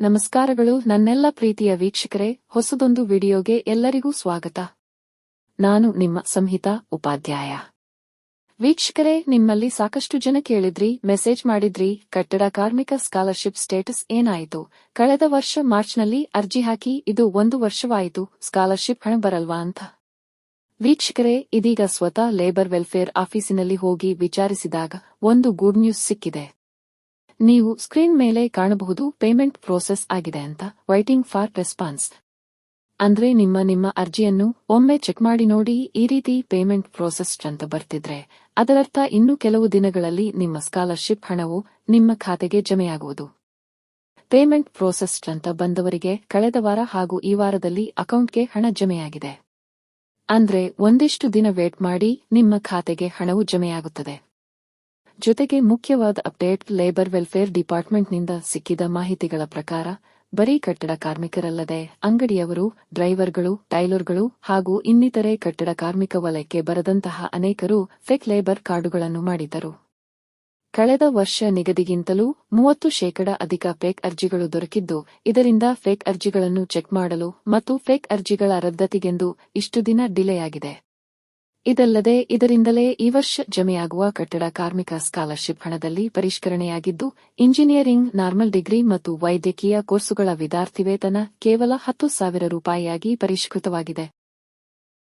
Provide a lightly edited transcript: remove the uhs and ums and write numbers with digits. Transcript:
ನಮಸ್ಕಾರಗಳು ನನ್ನೆಲ್ಲ ಪ್ರೀತಿಯ ವೀಕ್ಷಕರೇ, ಹೊಸದೊಂದು ವಿಡಿಯೋಗೆ ಎಲ್ಲರಿಗೂ ಸ್ವಾಗತ. ನಾನು ನಿಮ್ಮ ಸಂಹಿತಾ ಉಪಾಧ್ಯಾಯ. ವೀಕ್ಷಕರೇ, ನಿಮ್ಮಲ್ಲಿ ಸಾಕಷ್ಟು ಜನ ಕೇಳಿದ್ರಿ, ಮೆಸೇಜ್ ಮಾಡಿದ್ರಿ, ಕಟ್ಟಡ ಕಾರ್ಮಿಕ ಸ್ಕಾಲರ್ಶಿಪ್ ಸ್ಟೇಟಸ್ ಏನಾಯಿತು? ಕಳೆದ ವರ್ಷ ಮಾರ್ಚ್ನಲ್ಲಿ ಅರ್ಜಿ ಹಾಕಿ ಇದು 1 ವರ್ಷವಾಯಿತು, ಸ್ಕಾಲರ್ಶಿಪ್ ಹಣ ಬರಲ್ವಾ ಅಂತ. ವೀಕ್ಷಕರೇ, ಇದೀಗ ಸ್ವತಃ ಲೇಬರ್ ವೆಲ್ಫೇರ್ ಆಫೀಸಿನಲ್ಲಿ ಹೋಗಿ ವಿಚಾರಿಸಿದಾಗ ಒಂದು ಗುಡ್ ನ್ಯೂಸ್ ಸಿಕ್ಕಿದೆ. ನೀವು ಸ್ಕ್ರೀನ್ ಮೇಲೆ ಕಾಣಬಹುದು, ಪೇಮೆಂಟ್ ಪ್ರೋಸೆಸ್ ಆಗಿದೆ ಅಂತ, ವೈಟಿಂಗ್ ಫಾರ್ ರೆಸ್ಪಾನ್ಸ್. ಅಂದ್ರೆ ನಿಮ್ಮ ಅರ್ಜಿಯನ್ನು ಒಮ್ಮೆ ಚೆಕ್ ಮಾಡಿ ನೋಡಿ. ಈ ರೀತಿ ಪೇಮೆಂಟ್ ಪ್ರೋಸೆಸ್ ಅಂತ ಬರ್ತಿದ್ರೆ ಅದರರ್ಥ ಇನ್ನು ಕೆಲವು ದಿನಗಳಲ್ಲಿ ನಿಮ್ಮ ಸ್ಕಾಲರ್ಶಿಪ್ ಹಣವು ನಿಮ್ಮ ಖಾತೆಗೆ ಜಮೆಯಾಗುವುದು. ಪೇಮೆಂಟ್ ಪ್ರೋಸೆಸ್ ಅಂತ ಬಂದವರಿಗೆ ಕಳೆದ ವಾರ ಹಾಗೂ ಈ ವಾರದಲ್ಲಿ ಅಕೌಂಟ್ಗೆ ಹಣ ಜಮೆಯಾಗಿದೆ. ಅಂದ್ರೆ ಒಂದಿಷ್ಟು ದಿನ ವೇಟ್ ಮಾಡಿ, ನಿಮ್ಮ ಖಾತೆಗೆ ಹಣವು ಜಮೆಯಾಗುತ್ತದೆ. ಜೊತೆಗೆ ಮುಖ್ಯವಾದ ಅಪ್ಡೇಟ್, ಲೇಬರ್ ವೆಲ್ಫೇರ್ ಡಿಪಾರ್ಟ್ಮೆಂಟ್ನಿಂದ ಸಿಕ್ಕಿದ ಮಾಹಿತಿಗಳ ಪ್ರಕಾರ ಬರೀ ಕಟ್ಟಡ ಕಾರ್ಮಿಕರಲ್ಲದೆ ಅಂಗಡಿಯವರು, ಡ್ರೈವರ್ಗಳು, ಟೈಲರ್ಗಳು ಹಾಗೂ ಇನ್ನಿತರೆ ಕಟ್ಟಡ ಕಾರ್ಮಿಕ ವಲಯಕ್ಕೆ ಬರದಂತಹ ಅನೇಕರು ಫೇಕ್ ಲೇಬರ್ ಕಾರ್ಡುಗಳನ್ನು ಮಾಡಿದ್ದರು. ಕಳೆದ ವರ್ಷ ನಿಗದಿಗಿಂತಲೂ 30% ಅಧಿಕ ಫೇಕ್ ಅರ್ಜಿಗಳು ದೊರಕಿದ್ದು, ಇದರಿಂದ ಫೇಕ್ ಅರ್ಜಿಗಳನ್ನು ಚೆಕ್ ಮಾಡಲು ಮತ್ತು ಫೇಕ್ ಅರ್ಜಿಗಳ ರದ್ದತಿಗೆಂದು ಇಷ್ಟು ದಿನ ಡಿಲೇ ಆಗಿದೆ. ಇದಲ್ಲದೆ ಇದರಿಂದಲೇ ಈ ವರ್ಷ ಜಮೆಯಾಗುವ ಕಟ್ಟಡ ಕಾರ್ಮಿಕ ಸ್ಕಾಲರ್ಶಿಪ್ ಹಣದಲ್ಲಿ ಪರಿಷ್ಕರಣೆಯಾಗಿದ್ದು, ಇಂಜಿನಿಯರಿಂಗ್, ನಾರ್ಮಲ್ ಡಿಗ್ರಿ ಮತ್ತು ವೈದ್ಯಕೀಯ ಕೋರ್ಸುಗಳ ವಿದ್ಯಾರ್ಥಿ ವೇತನ ಕೇವಲ 10,000 ರೂಪಾಯಿಯಾಗಿ ಪರಿಷ್ಕೃತವಾಗಿದೆ.